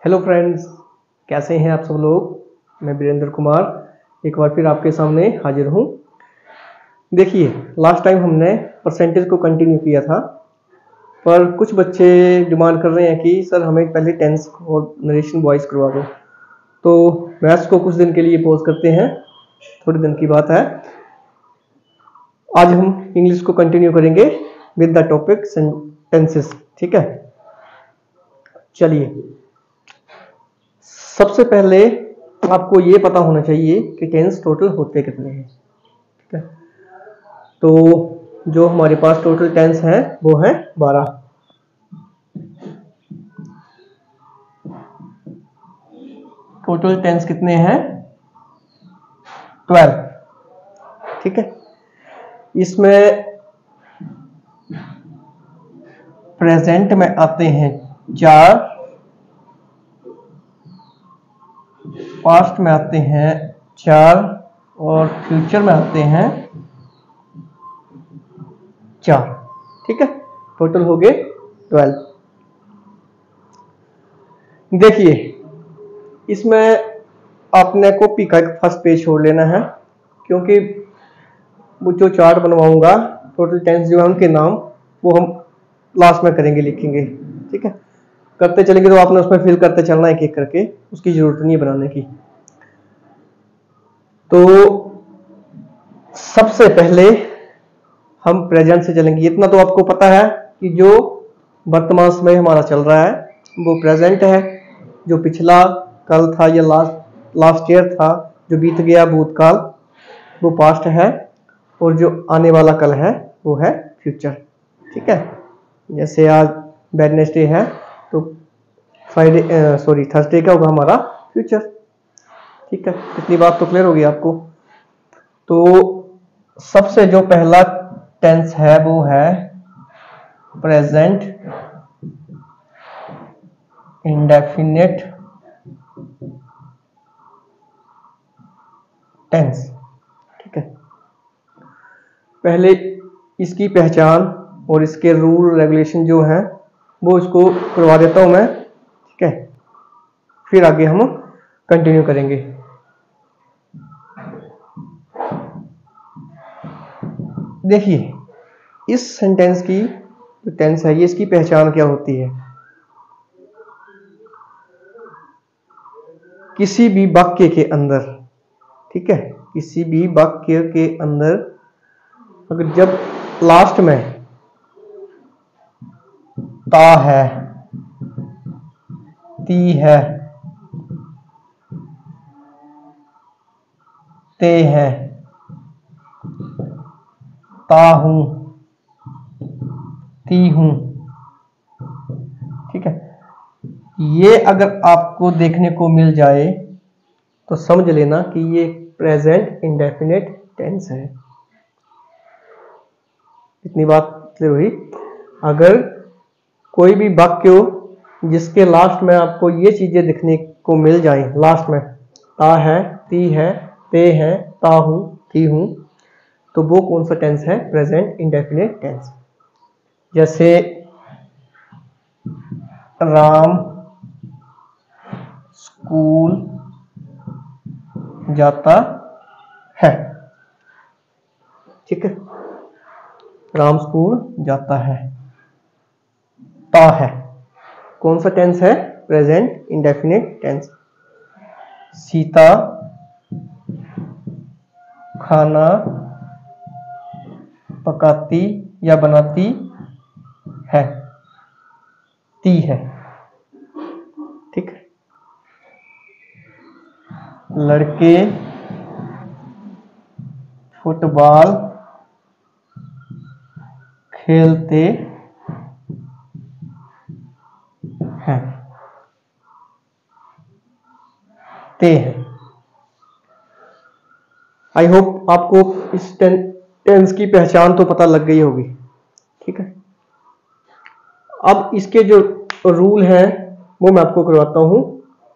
Hello friends, कैसे हैं आप सब लोग। मैं वीरेंद्र कुमार एक बार फिर आपके सामने हाजिर हूं। देखिए, लास्ट टाइम हमने परसेंटेज को कंटिन्यू किया था, पर कुछ बच्चे डिमांड कर रहे हैं कि सर हमें पहले टेंस और नरेशन वॉइस करवा दो। तो मैथ्स को कुछ दिन के लिए पॉज करते हैं, थोड़े दिन की बात है। आज हम इंग्लिश को कंटिन्यू करेंगे विद द टॉपिक टेंसेस। ठीक है, चलिए। सबसे पहले आपको ये पता होना चाहिए कि टेंस टोटल होते कितने हैं। ठीक है, तो जो हमारे पास टोटल टेंस है वो है 12। टोटल टेंस कितने हैं? 12। ठीक है, इसमें प्रेजेंट में आते हैं 4, पास्ट में आते हैं 4 और फ्यूचर में आते हैं 4। ठीक है, टोटल हो गए 12। देखिए, इसमें आपने कॉपी का एक फर्स्ट पेज छोड़ लेना है, क्योंकि वो जो चार्ट बनवाऊंगा टोटल टेंस जो है उनके नाम वो हम लास्ट में करेंगे, लिखेंगे। ठीक है, करते चलेंगे तो आपने उसमें फिल करते चलना एक एक करके, उसकी जरूरत नहीं है बनाने की। तो सबसे पहले हम प्रेजेंट से चलेंगे। इतना तो आपको पता है कि जो वर्तमान समय हमारा चल रहा है वो प्रेजेंट है, जो पिछला कल था या लास्ट ईयर था, जो बीत गया भूतकाल, वो पास्ट है, और जो आने वाला कल है वो है फ्यूचर। ठीक है, जैसे आज वेडनेसडे है तो थर्सडे का होगा हमारा फ्यूचर। ठीक है, इतनी बात तो क्लियर होगी आपको। तो सबसे जो पहला टेंस है वो है प्रेजेंट इंडेफिनिट टेंस। ठीक है, पहले इसकी पहचान और इसके रूल रेगुलेशन जो है वो इसको करवा देता हूं मैं। ठीक है, फिर आगे हम कंटिन्यू करेंगे। देखिए, इस सेंटेंस की जो टेंस है ये इसकी पहचान क्या होती है। किसी भी वाक्य के अंदर, ठीक है, किसी भी वाक्य के अंदर अगर जब लास्ट में ता है, ती है, ते है, ता हूं, ती हूं, ठीक है, ये अगर आपको देखने को मिल जाए तो समझ लेना कि ये प्रेजेंट इंडेफिनिट टेंस है। इतनी बात क्लियर हुई। अगर कोई भी वाक्य जिसके लास्ट में आपको ये चीजें दिखने को मिल जाए, लास्ट में ता है, ती है, ते है, ता हूं, थी हूं, तो वो कौन सा टेंस है? Present indefinite tense. जैसे राम स्कूल जाता है। ठीक है, राम स्कूल जाता है, ता है, कौन सा टेंस है? Present indefinite tense. सीता खाना पकाती या बनाती है, ती है। ठीक है, लड़के फुटबॉल खेलते हैं, ते हैं। आई होप आपको इस टेंस की पहचान तो पता लग गई होगी। ठीक है, अब इसके जो रूल हैं वो मैं आपको करवाता हूं।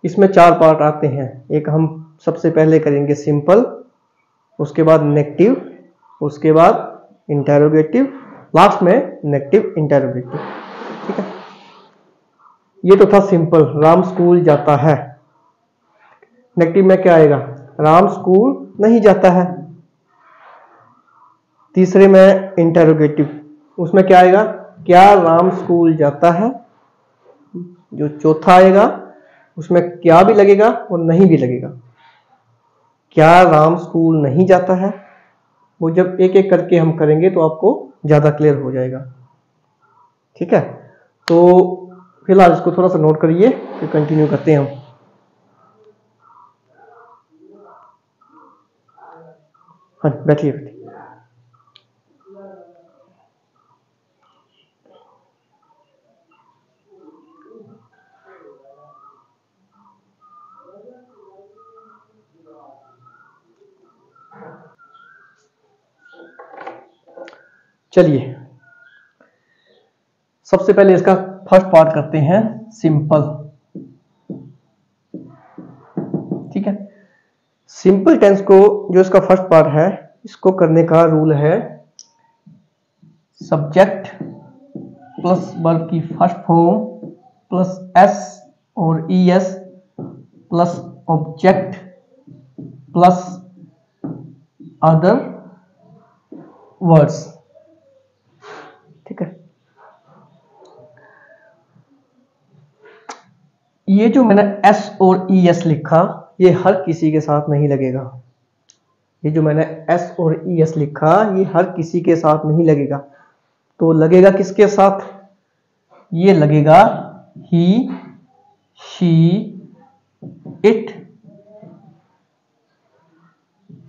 इसमें 4 पार्ट आते हैं। एक हम सबसे पहले करेंगे सिंपल, उसके बाद नेगेटिव, उसके बाद इंटेरोगेटिव, लास्ट में नेगेटिव इंटेरोगेटिव। ठीक है, ये तो था सिंपल, राम स्कूल जाता है। नेगेटिव में क्या आएगा, राम स्कूल नहीं जाता है। तीसरे में इंटेरोगेटिव, उसमें क्या आएगा, क्या राम स्कूल जाता है। जो चौथा आएगा उसमें क्या भी लगेगा और नहीं भी लगेगा। क्या राम स्कूल नहीं जाता है, वो जब एक एक करके हम करेंगे तो आपको ज्यादा क्लियर हो जाएगा। ठीक है, तो फिलहाल इसको थोड़ा सा नोट करिए, फिर कंटिन्यू करते हैं हम। हाँ बैठिए बैठिए। चलिए सबसे पहले इसका फर्स्ट पार्ट करते हैं, सिंपल। ठीक है, सिंपल टेंस को जो इसका फर्स्ट पार्ट है, इसको करने का रूल है सब्जेक्ट प्लस वर्ब की फर्स्ट फॉर्म प्लस एस और ES plus object plus other words. ठीक है, ये जो मैंने एस और ईएस लिखा, ये हर किसी के साथ नहीं लगेगा। ये जो मैंने एस और ईएस लिखा, ये हर किसी के साथ नहीं लगेगा। तो लगेगा किसके साथ, ये लगेगा ही, शी, इट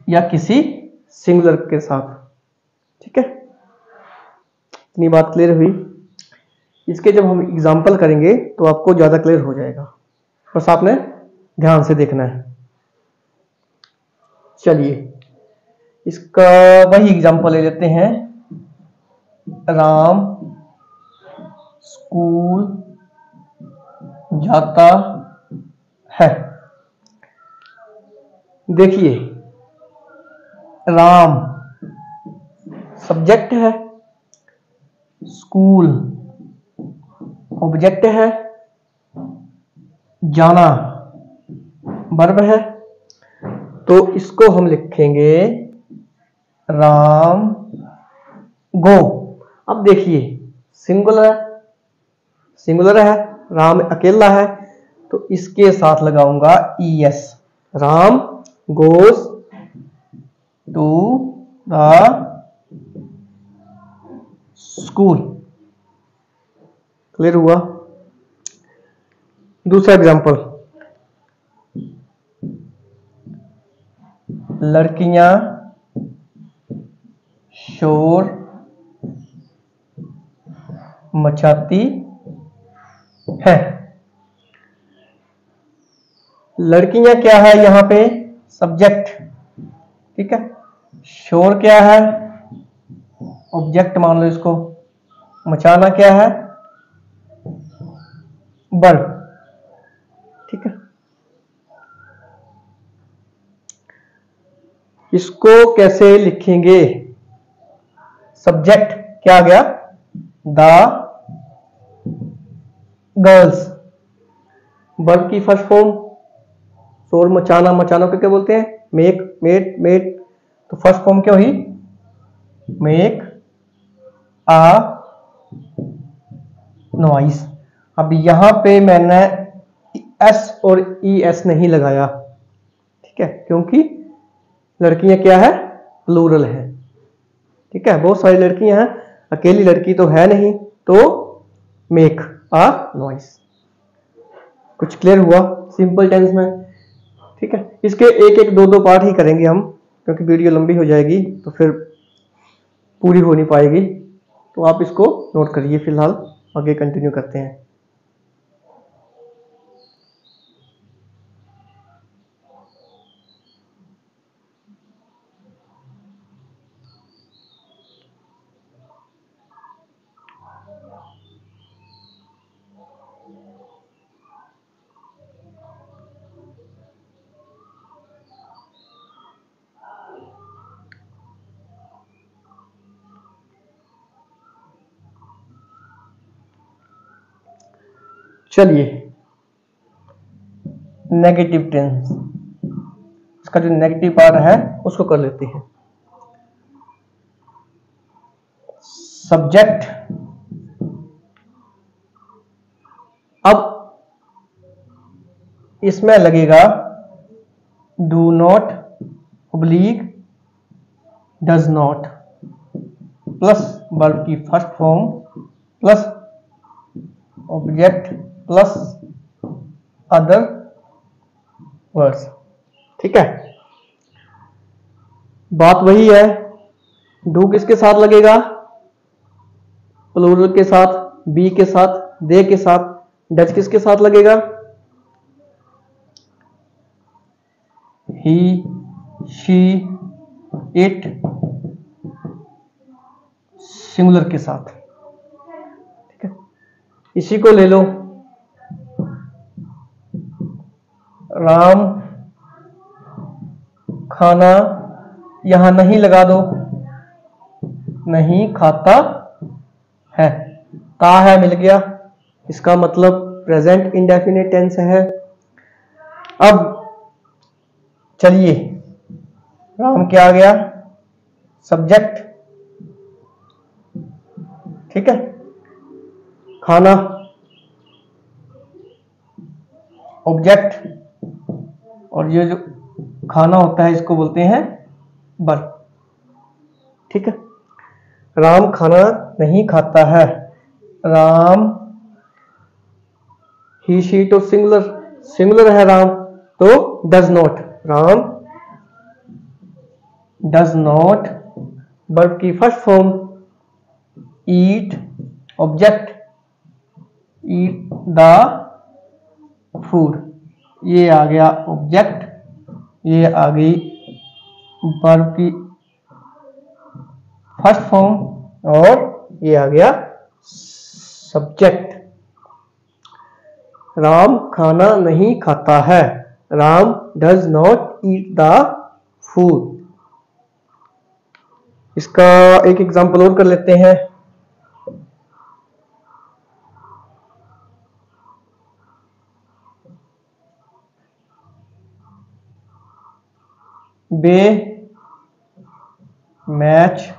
या किसी सिंगुलर के साथ। ठीक है, इतनी बात क्लियर हुई। इसके जब हम एग्जाम्पल करेंगे तो आपको ज्यादा क्लियर हो जाएगा, बस आपने ध्यान से देखना है। चलिए इसका वही एग्जाम्पल ले लेते हैं, राम स्कूल जाता है। देखिए राम सब्जेक्ट है, स्कूल ऑब्जेक्ट है, जाना वर्ब है, तो इसको हम लिखेंगे राम गो। अब देखिए सिंगुलर है, राम अकेला है, तो इसके साथ लगाऊंगा ES, Ram goes to the school. Clear हुआ। दूसरा एग्जांपल, लड़कियां शोर मचाती है। लड़कियां क्या है यहां पे, सब्जेक्ट। ठीक है, शोर क्या है, ऑब्जेक्ट मान लो इसको, मचाना क्या है, वर्ब। ठीक है, इसको कैसे लिखेंगे, सब्जेक्ट क्या आ गया, द गर्ल्स, वर्ब की फर्स्ट फॉर्म, शोर मचाना, मचाना को क्या बोलते हैं, मेक, मेट, तो फर्स्ट फॉर्म क्या हुई, मेक आ नॉइस। अब यहां पे मैंने एस और ई एस नहीं लगाया, ठीक है, क्योंकि लड़कियां क्या है, प्लूरल है। ठीक है, बहुत सारी लड़कियां हैं, अकेली लड़की तो है नहीं, तो मेक आ नॉइस। कुछ क्लियर हुआ सिंपल टेंस में। ठीक है, इसके एक एक दो दो पार्ट ही करेंगे हम, क्योंकि वीडियो लंबी हो जाएगी तो फिर पूरी हो नहीं पाएगी। तो आप इसको नोट करिए, फिलहाल आगे कंटिन्यू करते हैं। चलिए नेगेटिव टेंस, इसका जो नेगेटिव पार्ट है उसको कर लेते हैं। सब्जेक्ट, अब इसमें लगेगा do not oblique does not plus verb की first form plus object plus other words. ठीक है, बात वही है। डू किसके साथ लगेगा? प्लूरल के साथ, बी के साथ, दे के साथ। डज किसके साथ लगेगा? ही, शी, इट, सिंगुलर के साथ। ठीक है, इसी को ले लो। राम खाना, यहां नहीं लगा दो, नहीं खाता है, ता है मिल गया, इसका मतलब प्रेजेंट इंडेफिनिट टेंस है। अब चलिए, राम क्या आ गया? सब्जेक्ट। ठीक है, खाना ऑब्जेक्ट, और ये जो खाना होता है इसको बोलते हैं वर्ब। ठीक है, राम खाना नहीं खाता है। राम, ही, शी तो सिंगुलर, सिंगुलर है राम, तो does not, Ram does not, verb की first form eat, object eat the food, ये आ गया ऑब्जेक्ट, ये आ गई वर्ब की फर्स्ट फॉर्म, और ये आ गया सब्जेक्ट। राम खाना नहीं खाता है। Ram does not eat the food. इसका एक एग्जांपल और कर लेते हैं। वे मैच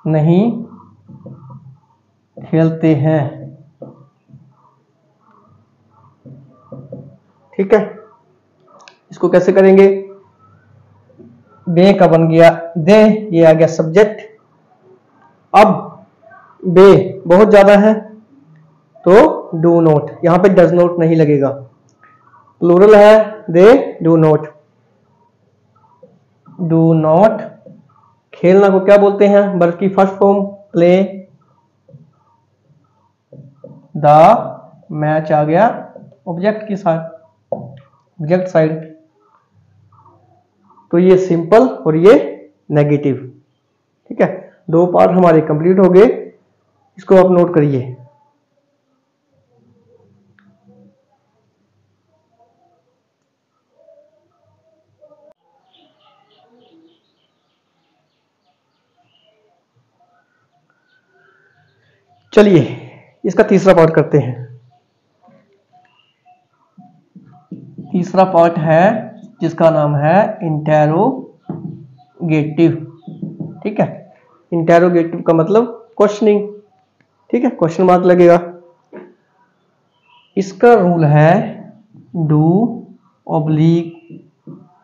नहीं खेलते हैं। ठीक है, इसको कैसे करेंगे? वे का बन गया दे, ये आ गया सब्जेक्ट। अब वे बहुत ज्यादा है तो डू नॉट, यहां पे डज नॉट नहीं लगेगा, प्लूरल है, they do not. Do not, खेलना को क्या बोलते हैं? वर्ब की first form play, the match आ गया ऑब्जेक्ट की साइड, ऑब्जेक्ट साइड। तो ये सिंपल और ये नेगेटिव। ठीक है, दो पार्ट हमारे कंप्लीट हो गए, इसको आप नोट करिए। चलिए इसका तीसरा पार्ट करते हैं। तीसरा पार्ट है जिसका नाम है इंटेरोगेटिव। ठीक है, इंटेरोगेटिव का मतलब क्वेश्चनिंग। ठीक है, क्वेश्चन मार्क लगेगा। इसका रूल है do oblique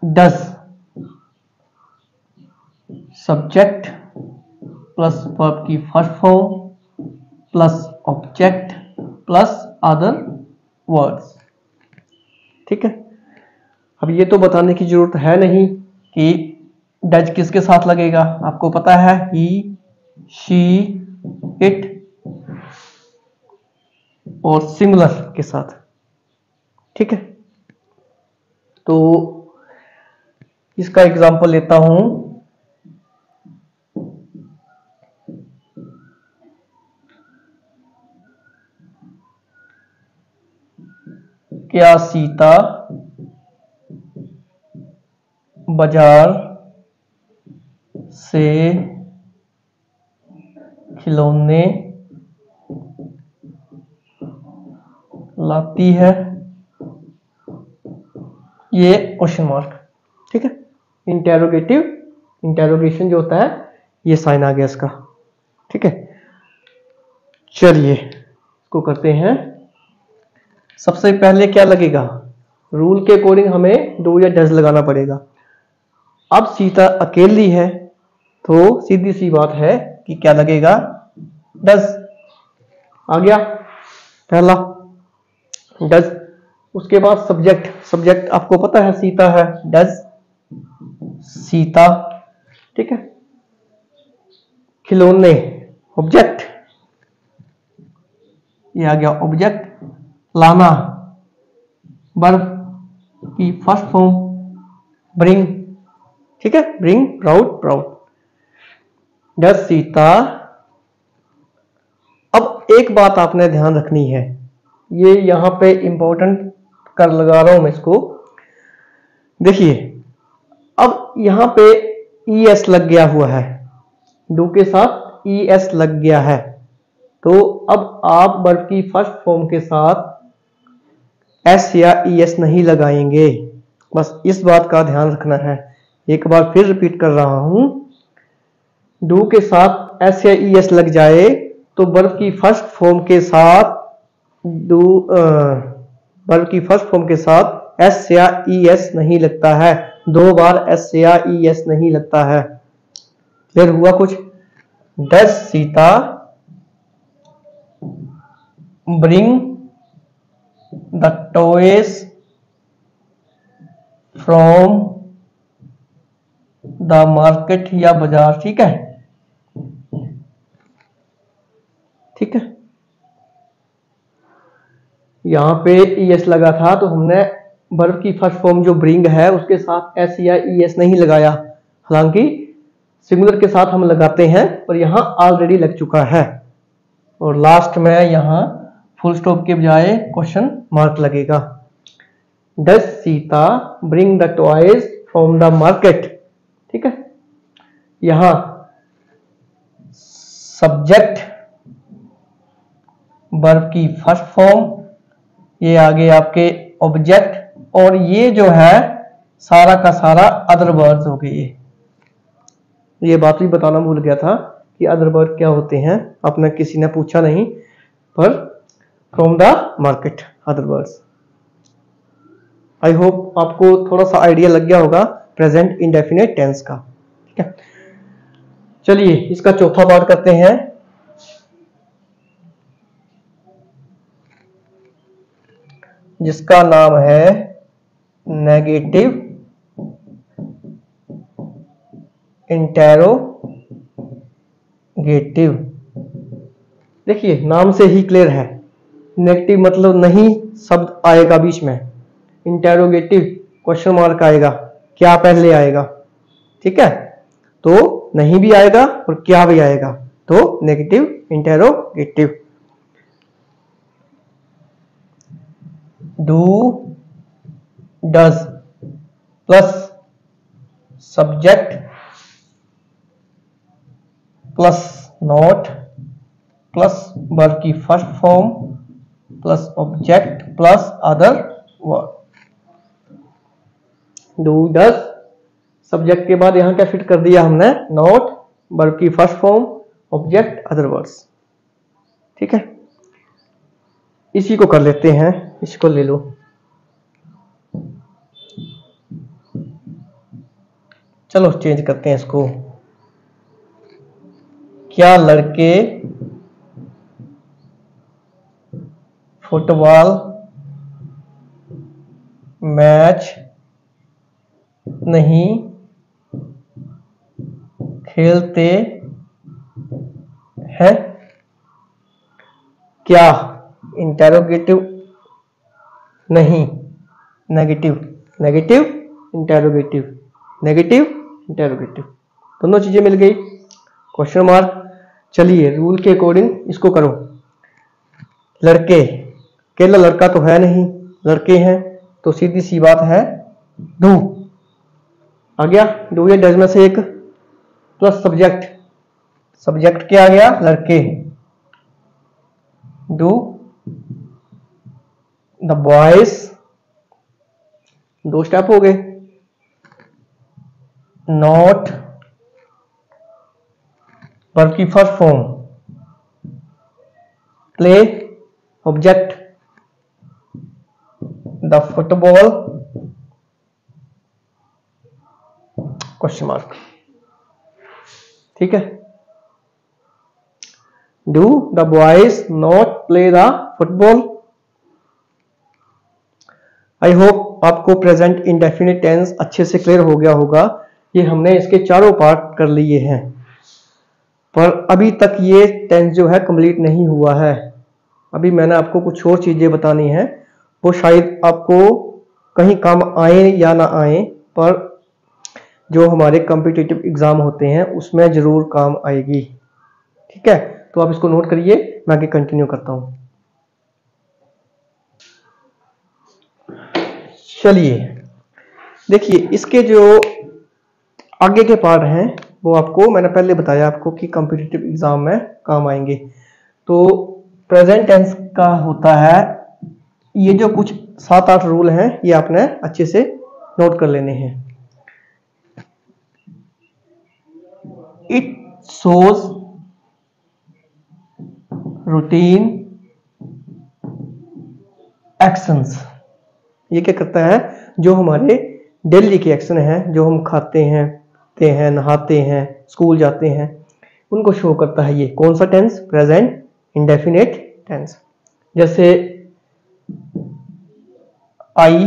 does, subject plus verb की first form plus object plus other words. ठीक है, अब ये तो बताने की जरूरत है नहीं कि डज किसके साथ लगेगा, आपको पता है ही, शी, इट और सिंगुलर के साथ। ठीक है, तो इसका एग्जांपल लेता हूं। क्या सीता बाजार से खिलौने लाती है, ये क्वेश्चन मार्क। ठीक है, इंटेरोगेटिव, इंटेरोगेशन जो होता है ये साइन आ गया इसका। ठीक है, चलिए इसको करते हैं। सबसे पहले क्या लगेगा, रूल के अकॉर्डिंग हमें डू या डज लगाना पड़ेगा। अब सीता अकेली है तो सीधी सी बात है कि क्या लगेगा, डज आ गया पहला, डज। उसके बाद सब्जेक्ट, सब्जेक्ट आपको पता है सीता है, डज सीता। ठीक है, खिलौने ऑब्जेक्ट, ये आ गया ऑब्जेक्ट। लाना वर्ब की फर्स्ट फॉर्म ब्रिंग। ठीक है, bring, brought, brought. Does Sita. अब एक बात आपने ध्यान रखनी है, ये यहां पे इंपॉर्टेंट कर लगा रहा हूं मैं इसको। देखिए अब यहां पे ES लग गया हुआ है, डू के साथ ES लग गया है, तो अब आप वर्ब की फर्स्ट फॉर्म के साथ S या ES नहीं लगाएंगे, बस इस बात का ध्यान रखना है। एक बार फिर रिपीट कर रहा हूं, डू के साथ S या ES लग जाए तो वर्ब की फर्स्ट फॉर्म के साथ वर्ब की फर्स्ट फॉर्म के साथ S या ES नहीं लगता है, दो बार S या ES नहीं लगता है। फिर हुआ कुछ, does Sita bring the toys from the market या बाजार। ठीक है, ठीक है, यहां पे ES लगा था तो हमने वर्ब की फर्स्ट फॉर्म जो ब्रिंग है उसके साथ S या ES नहीं लगाया, हालांकि सिंगुलर के साथ हम लगाते हैं और यहां ऑलरेडी लग चुका है। और लास्ट में यहां फुल स्टॉप के बजाय क्वेश्चन मार्क लगेगा। Does Sita bring the toys from the market. ठीक है, यहां सब्जेक्ट वर्ब की फर्स्ट फॉर्म, ये आगे आपके ऑब्जेक्ट, और ये जो है सारा का सारा अदर वर्ड्स हो गए। ये बात भी बताना भूल गया था कि अदर वर्ड क्या होते हैं, आपने किसी ने पूछा नहीं, पर from the market other words. I hope आपको थोड़ा सा आइडिया लग गया होगा प्रेजेंट इंडेफिनिट टेंस का। ठीक है, चलिए इसका चौथा पार्ट करते हैं। जिसका नाम है नेगेटिव इंटेरोगेटिव। देखिए नाम से ही क्लियर है, नेगेटिव मतलब नहीं शब्द आएगा बीच में, इंटेरोगेटिव क्वेश्चन मार्क आएगा, क्या पहले आएगा। ठीक है, तो नहीं भी आएगा और क्या भी आएगा, तो negative interrogative. Do does plus subject plus not plus verb की first form plus object plus other word. Do does, subject के बाद यहां क्या फिट कर दिया हमने, नॉट, वर्ब की first form, object, other words. ठीक है, इसी को कर लेते हैं, इसको ले लो। चलो चेंज करते हैं इसको। क्या लड़के फुटबॉल मैच नहीं खेलते हैं? क्या इंटेरोगेटिव नहीं, negative, negative interrogative, negative interrogative, दोनों चीजें मिल गई, क्वेश्चन मार्क। चलिए रूल के अकॉर्डिंग इसको करो। लड़के, केवल लड़का तो है नहीं, लड़के हैं, तो सीधी सी बात है डू आ गया, डू या डज में से एक, प्लस सब्जेक्ट, सब्जेक्ट क्या आ गया, लड़के, डू द बॉयज, 2 स्टेप हो गए। नॉट वर्ब की first form, play object the football question mark. ठीक है, do the boys not play the football. I hope आपको प्रेजेंट इंडेफिनिट टेंस अच्छे से क्लियर हो गया होगा। ये हमने इसके चारों पार्ट कर लिए हैं, पर अभी तक ये टेंस जो है कंप्लीट नहीं हुआ है। अभी मैंने आपको कुछ और चीजें बतानी है, वो शायद आपको कहीं काम आए या ना आए, पर जो हमारे कॉम्पिटिटिव एग्जाम होते हैं उसमें जरूर काम आएगी। ठीक है, तो आप इसको नोट करिए, मैं आगे कंटिन्यू करता हूं। चलिए देखिए, इसके जो आगे के पार्ट हैं वो आपको मैंने पहले बताया आपको कि कॉम्पिटिटिव एग्जाम में काम आएंगे। तो प्रेजेंट टेंस का होता है, ये जो कुछ 7-8 रूल हैं ये आपने अच्छे से नोट कर लेने हैं। इट शोज रूटीन एक्शंस, ये क्या करता है, जो हमारे डेली के एक्शन हैं, जो हम खाते हैं, नहाते हैं, स्कूल जाते हैं, उनको शो करता है। ये कौन सा टेंस, प्रेजेंट इंडेफिनिट टेंस। जैसे I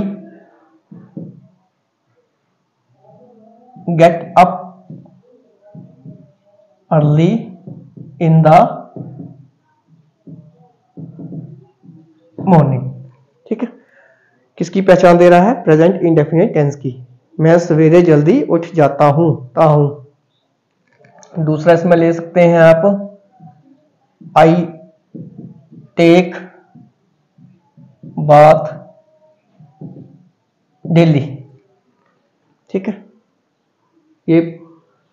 get up early in the morning. ठीक है, किसकी पहचान दे रहा है, प्रेजेंट इंडेफिनिट टेंस की। मैं सवेरे जल्दी उठ जाता हूं। दूसरा इसमें ले सकते हैं आप, आई टेक बाथ डेली। ठीक है, ये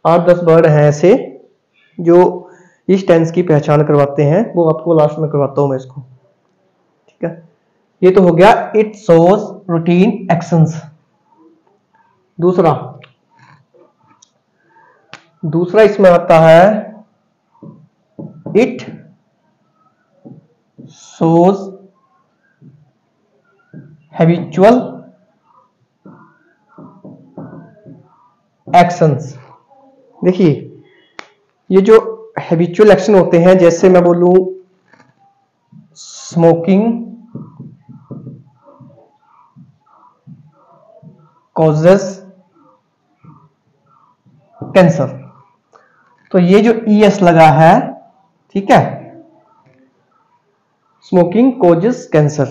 8-10 वर्ड हैं ऐसे जो इस टेंस की पहचान करवाते हैं, वो आपको लास्ट में करवाता हूं मैं इसको। ठीक है, ये तो हो गया इट शोज रूटीन एक्शंस। दूसरा इसमें आता है इट शोज हैबिचुअल एक्शंस। देखिए, ये जो हैबिचुअल एक्शन होते हैं, जैसे मैं बोलूं स्मोकिंग कॉजेस कैंसर, तो ये जो ES लगा है, ठीक है, स्मोकिंग कॉजेस कैंसर,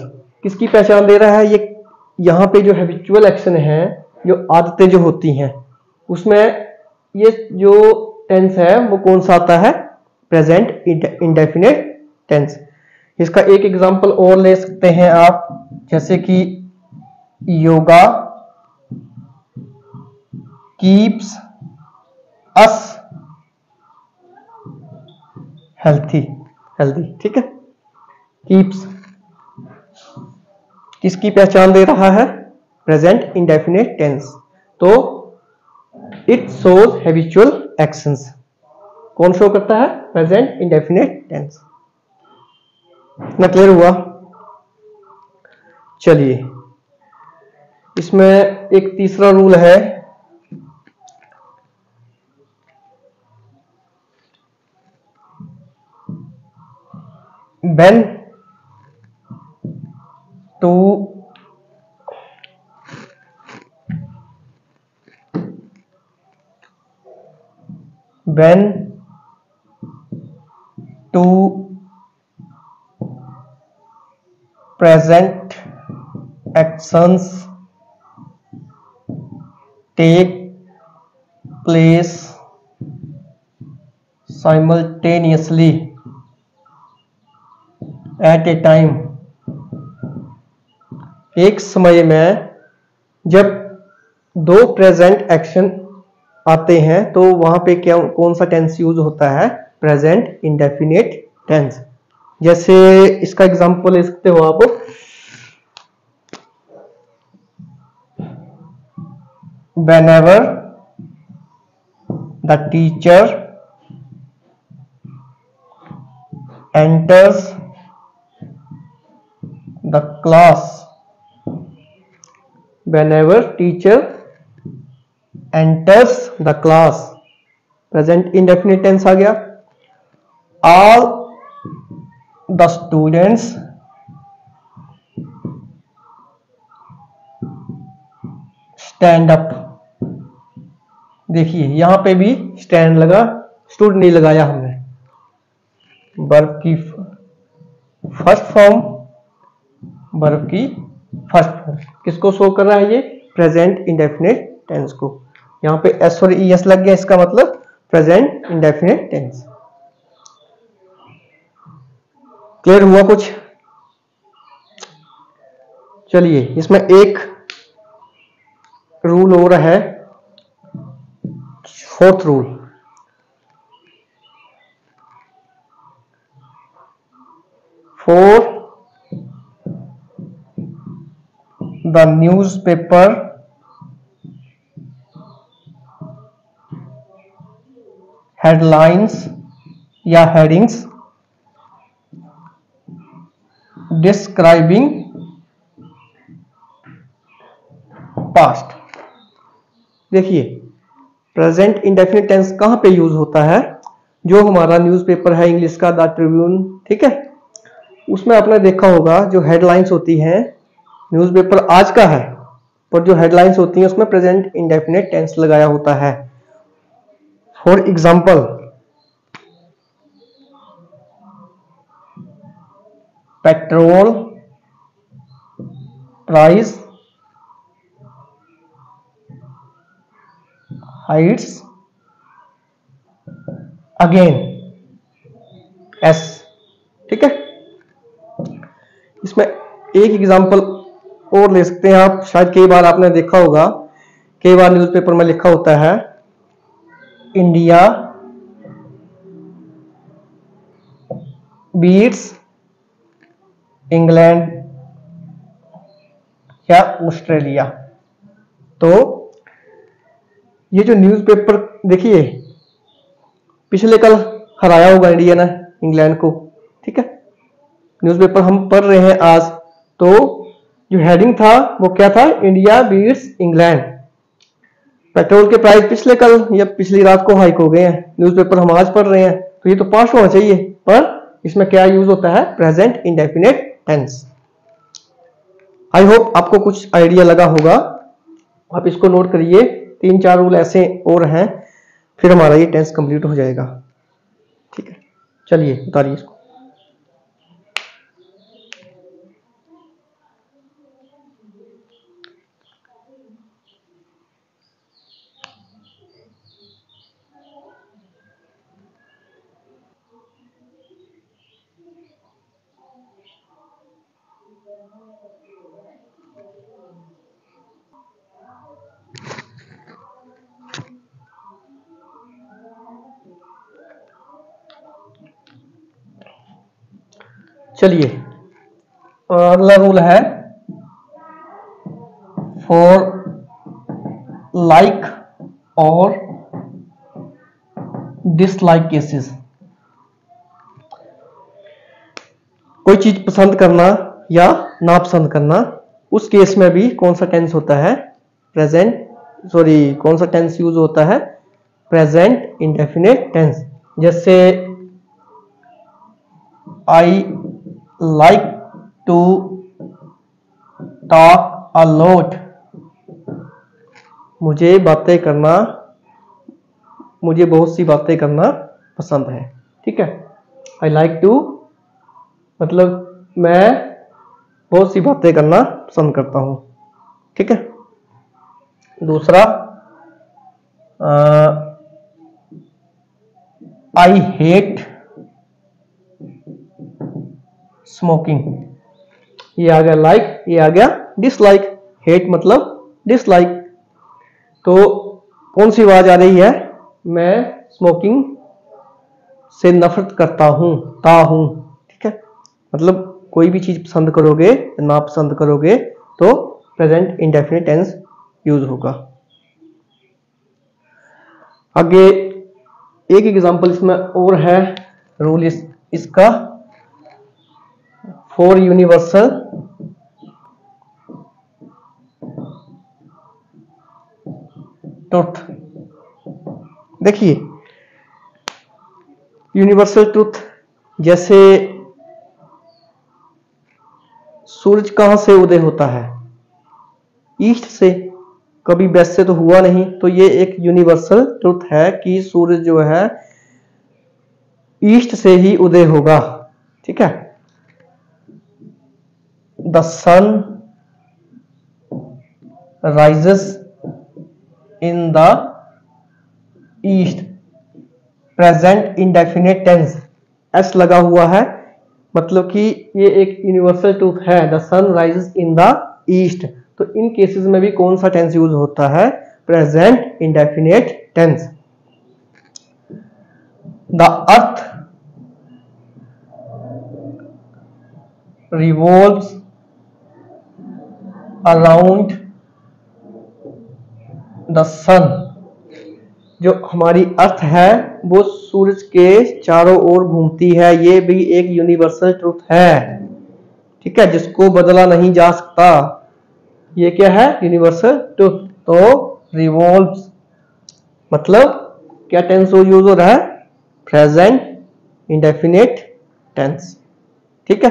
किसकी पहचान दे रहा है ये। यहां पे जो हैबिचुअल एक्शन है, जो आदतें जो होती हैं, उसमें ये जो टेंस है वो कौन सा आता है, प्रेजेंट इंडेफिनिट टेंस। इसका एक एग्जांपल और ले सकते हैं आप, जैसे कि योगा कीप्स अस हेल्थी। ठीक है, कीप्स किसकी पहचान दे रहा है, प्रेजेंट इंडेफिनिट टेंस। तो इट शोज हैबिचुअल एक्शंस, कौन शो करता है, प्रेजेंट इंडेफिनिट टेंस। ना क्लियर हुआ। चलिए, इसमें एक तीसरा रूल है, when to present actions take place simultaneously at a time। एक समय में जब 2 प्रेजेंट एक्शन आते हैं तो वहां पे क्या कौन सा टेंस यूज होता है, प्रेजेंट इंडेफिनिट टेंस। जैसे इसका एग्जांपल ले सकते हो आप, whenever the teacher enters the class, whenever teacher enters the class, present indefinite tense आ गया। all the students stand up, देखिए यहां पे भी स्टैंड लगा, स्टूड नहीं लगाया हमने। वर्ब की फर्स्ट फॉर्म, वर्ब की फर्स्ट फॉर्म किसको शो कर रहा है? ये प्रेजेंट इंडेफिनिट टेंस को। यहां पे एस और ई एस लग गया, इसका मतलब प्रेजेंट इंडेफिनिट टेंस। क्लियर हुआ कुछ? चलिए इसमें एक रूल और है, fourth rule. For the newspaper headlines या हेडिंग्स डिस्क्राइबिंग पास्ट। देखिए प्रेजेंट इंडेफिनिट टेंस कहां पे यूज होता है? जो हमारा न्यूज़पेपर है इंग्लिश का, द ट्रिब्यून, ठीक है, उसमें आपने देखा होगा जो हेडलाइंस होती हैं, न्यूज़पेपर आज का है पर जो हेडलाइंस होती हैं उसमें प्रेजेंट इंडेफिनिट टेंस लगाया होता है। For example, petrol price Heights again S, ठीक है। इसमें एक एग्जांपल और ले सकते हैं आप, शायद कई बार आपने देखा होगा, कई बार न्यूज़पेपर में लिखा होता है इंडिया बीट्स इंग्लैंड या ऑस्ट्रेलिया। तो ये जो न्यूज़पेपर देखिए पिछले कल हराया होगा इंडिया ने इंग्लैंड को, ठीक है। न्यूज़पेपर हम पढ़ रहे हैं आज, तो जो हेडिंग था वो क्या था? India beats England. पेट्रोल के प्राइस पिछले कल या पिछली रात को हाइक हो गए हैं, न्यूज़पेपर हम आज पढ़ रहे हैं, तो ये तो पास्ट होना चाहिए, पर इसमें क्या यूज होता है? Present indefinite tense. I hope आपको कुछ आइडिया लगा होगा, आप इसको नोट करिए। 3-4 रूल ऐसे और हैं, फिर हमारा ये टेंस कंप्लीट हो जाएगा, ठीक है। चलिए उतारिए इसको। चलिए अगला रूल है फॉर लाइक और डिसलाइक केसेस। कोई चीज पसंद करना या ना पसंद करना, उस केस में भी कौन सा टेंस होता है? कौन सा टेंस यूज होता है? Present indefinite tense. जैसे I like to talk a lot, मुझे बहुत सी बातें करना पसंद है, ठीक है। आई लाइक टू मतलब मैं बहुत सी बातें करना पसंद करता हूं, ठीक है। दूसरा, आई हेट स्मोकिंग। ये आ गया लाइक, ये आ गया डिसलाइक। हेट मतलब डिसलाइक, तो कौन सी आवाज आ रही है? मैं स्मोकिंग से नफरत करता हूं, ठीक है। मतलब कोई भी चीज पसंद करोगे ना पसंद करोगे तो प्रेजेंट इंडेफिनिट टेंस यूज होगा। आगे एक एग्जांपल इसमें और है रूल इसका, फॉर यूनिवर्सल ट्रुथ। देखिए यूनिवर्सल ट्रुथ, जैसे सूरज कहां से उदय होता है? ईस्ट से, कभी वेस्ट से तो हुआ नहीं। तो ये एक यूनिवर्सल ट्रुथ है कि सूरज जो है ईस्ट से ही उदय होगा। ठीक है, the sun rises in the east, present indefinite tense, S लगा हुआ है, मतलब कि ये एक यूनिवर्सल ट्रूथ है, the sun rises in the east. तो इन केसेस में भी कौन सा टेंस यूज होता है? Present indefinite tense. The earth revolves around the sun, जो हमारी अर्थ है वो सूरज के चारों ओर घूमती है। ये भी एक यूनिवर्सल ट्रूथ है, ठीक है, जिसको बदला नहीं जा सकता। ये क्या है? Universal truth. तो रिवॉल्व्स मतलब क्या टेंस यूज हो रहा है? Present indefinite tense. ठीक है,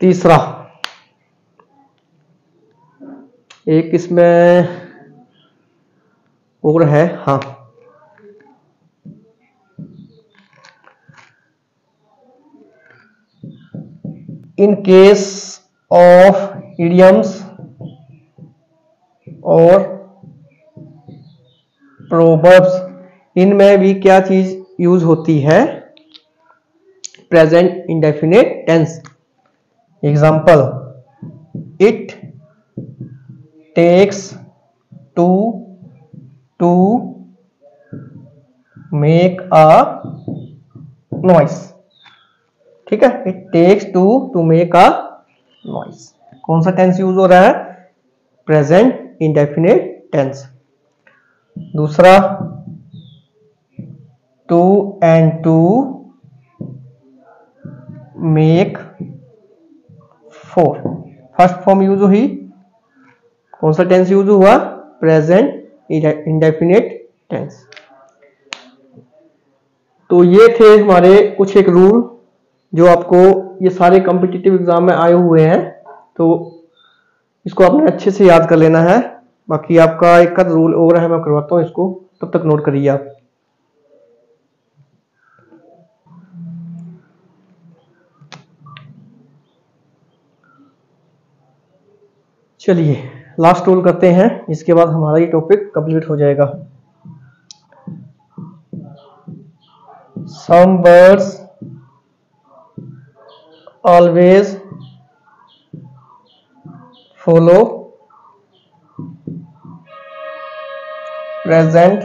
तीसरा एक इसमें और है, हाँ, इन केस ऑफ इडियम्स और प्रोवर्ब्स, इनमें भी क्या चीज यूज होती है? Present indefinite tense. Example, it takes two make a noise. ठीक है, it takes two make a noise. कौन सा टेंस यूज हो रहा है? Present indefinite tense. दूसरा, two and two make four, first form use हुई, कौन सा टेंस यूज हुआ? Present indefinite tense. तो ये थे हमारे कुछ एक रूल जो आपको ये सारे कॉम्पिटिटिव एग्जाम में आए हुए हैं, तो इसको आपने अच्छे से याद कर लेना है। बाकी आपका एक आध रूल और है, मैं करवाता हूं इसको, तब तक नोट करिए आप। चलिए लास्ट रूल करते हैं, इसके बाद हमारा ये टॉपिक कंप्लीट हो जाएगा। Some birds always follow present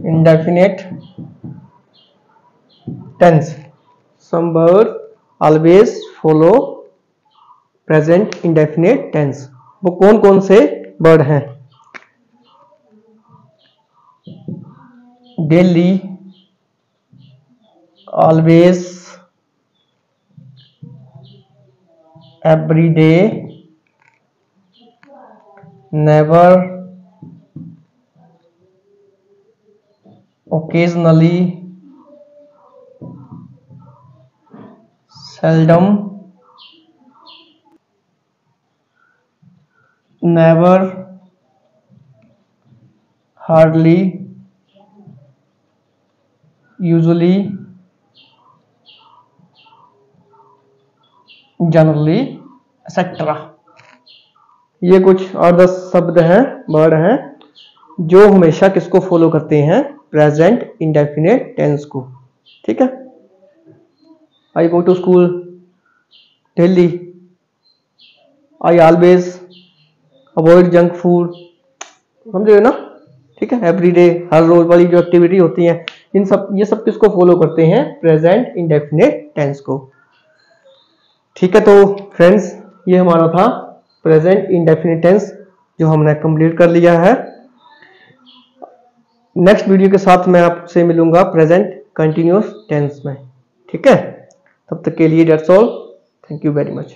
indefinite tense. Some bird always follow present indefinite tense. वो कौन कौन से बर्ड हैं? Daily, always, every day, never, occasionally, seldom, never, hardly, usually, generally, etc. ये कुछ 8-10 शब्द हैं, वर्ड हैं, जो हमेशा किसको फॉलो करते हैं? प्रेजेंट इंडेफिनिट टेंस को। ठीक है, I go to school daily, I always avoid junk food, समझे ना? ठीक है, एवरीडे, हर रोज वाली जो एक्टिविटी होती है, ये सब किसको फॉलो करते हैं? प्रेजेंट इंडेफिनिट टेंस को। ठीक है, तो फ्रेंड्स ये हमारा था प्रेजेंट इंडेफिनिट टेंस जो हमने कंप्लीट कर लिया है। नेक्स्ट वीडियो के साथ मैं आपसे मिलूंगा प्रेजेंट कंटिन्यूअस टेंस में। ठीक है, तब तक के लिए that's all. Thank you very much.